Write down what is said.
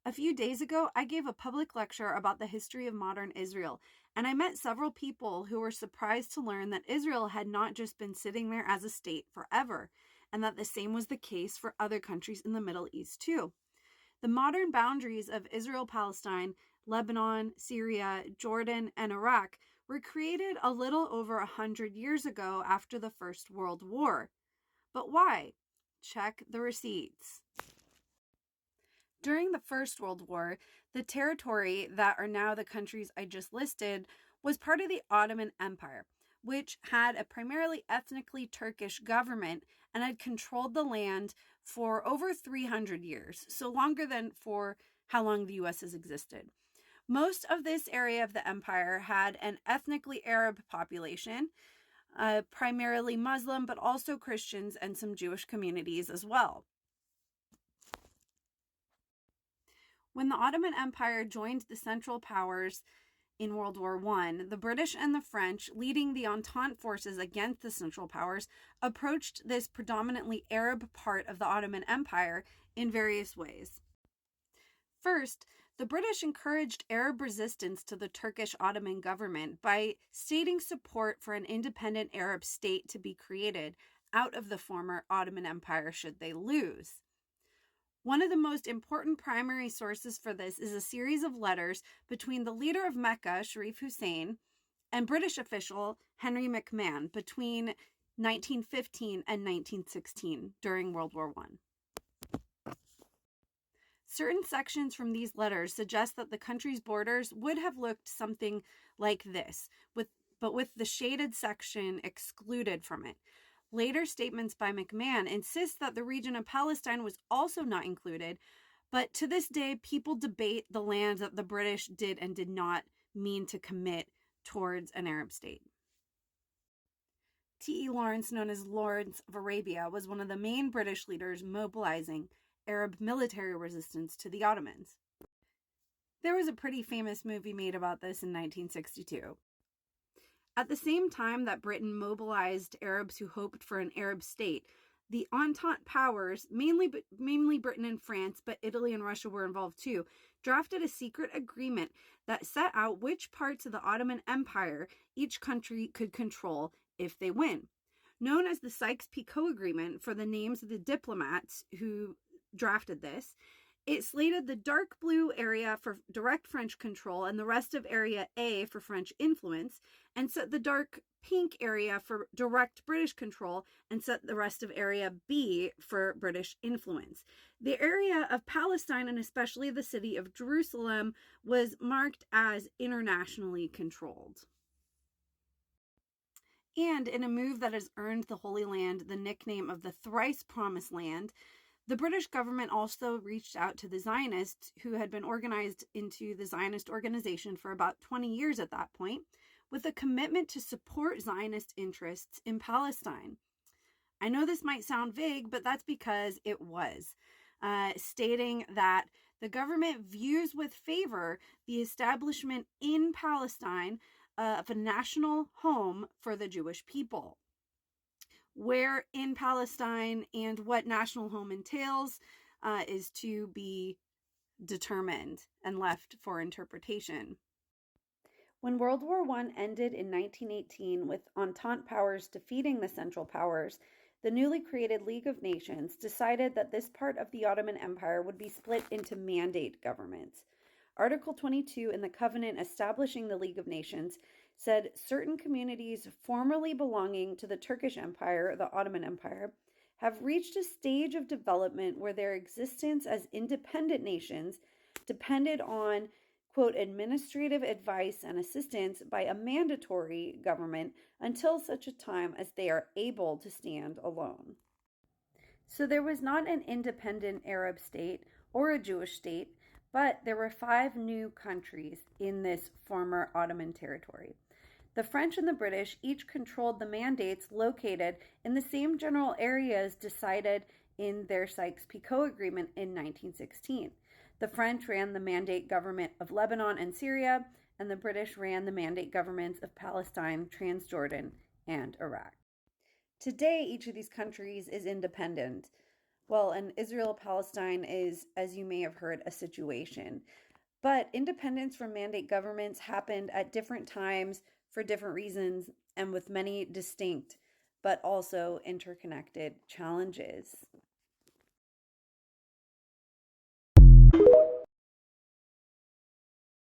A few days ago, I gave a public lecture about the history of modern Israel, and I met several people who were surprised to learn that Israel had not just been sitting there as a state forever, and that the same was the case for other countries in the Middle East too. The modern boundaries of Israel, Palestine, Lebanon, Syria, Jordan, and Iraq were created a little over 100 years ago after the First World War. But why? Check the receipts. During the First World War, the territory that are now the countries I just listed was part of the Ottoman Empire, which had a primarily ethnically Turkish government and had controlled the land for over 300 years, so longer than for how long the US has existed. Most of this area of the empire had an ethnically Arab population, primarily Muslim, but also Christians and some Jewish communities as well. When the Ottoman Empire joined the Central Powers in World War I, the British and the French, leading the Entente forces against the Central Powers, approached this predominantly Arab part of the Ottoman Empire in various ways. First, the British encouraged Arab resistance to the Turkish Ottoman government by stating support for an independent Arab state to be created out of the former Ottoman Empire should they lose. One of the most important primary sources for this is a series of letters between the leader of Mecca, Sharif Hussein, and British official Henry McMahon between 1915 and 1916 during World War I. Certain sections from these letters suggest that the country's borders would have looked something like this, but with the shaded section excluded from it. Later statements by McMahon insist that the region of Palestine was also not included, but to this day, people debate the land that the British did and did not mean to commit towards an Arab state. T.E. Lawrence, known as Lawrence of Arabia, was one of the main British leaders mobilizing Arab military resistance to the Ottomans. There was a pretty famous movie made about this in 1962. At the same time that Britain mobilized Arabs who hoped for an Arab state, the Entente powers, mainly Britain and France, but Italy and Russia were involved too, drafted a secret agreement that set out which parts of the Ottoman Empire each country could control if they win. Known as the Sykes-Picot Agreement for the names of the diplomats who drafted this, it slated the dark blue area for direct French control and the rest of Area A for French influence, and set the dark pink area for direct British control and set the rest of Area B for British influence. The area of Palestine, and especially the city of Jerusalem, was marked as internationally controlled. And in a move that has earned the Holy Land the nickname of the Thrice Promised Land, the British government also reached out to the Zionists, who had been organized into the Zionist organization for about 20 years at that point, with a commitment to support Zionist interests in Palestine. I know this might sound vague, but that's because it was, stating that the government views with favor the establishment in Palestine of a national home for the Jewish people. Where in Palestine and what national home entails is to be determined and left for interpretation. When World War I ended in 1918 with Entente powers defeating the Central Powers, the newly created League of Nations decided that this part of the Ottoman Empire would be split into mandate governments. Article 22 in the covenant establishing the League of Nations said certain communities formerly belonging to the Turkish Empire, the Ottoman Empire, have reached a stage of development where their existence as independent nations depended on, quote, administrative advice and assistance by a mandatory government until such a time as they are able to stand alone. So there was not an independent Arab state or a Jewish state, but there were 5 new countries in this former Ottoman territory. The French and the British each controlled the mandates located in the same general areas decided in their Sykes-Picot Agreement in 1916. The French ran the mandate government of Lebanon and Syria, and the British ran the mandate governments of Palestine, Transjordan, and Iraq. Today, each of these countries is independent. Well, and Israel Palestine is, as you may have heard, a situation. But independence from mandate governments happened at different times for different reasons and with many distinct but also interconnected challenges.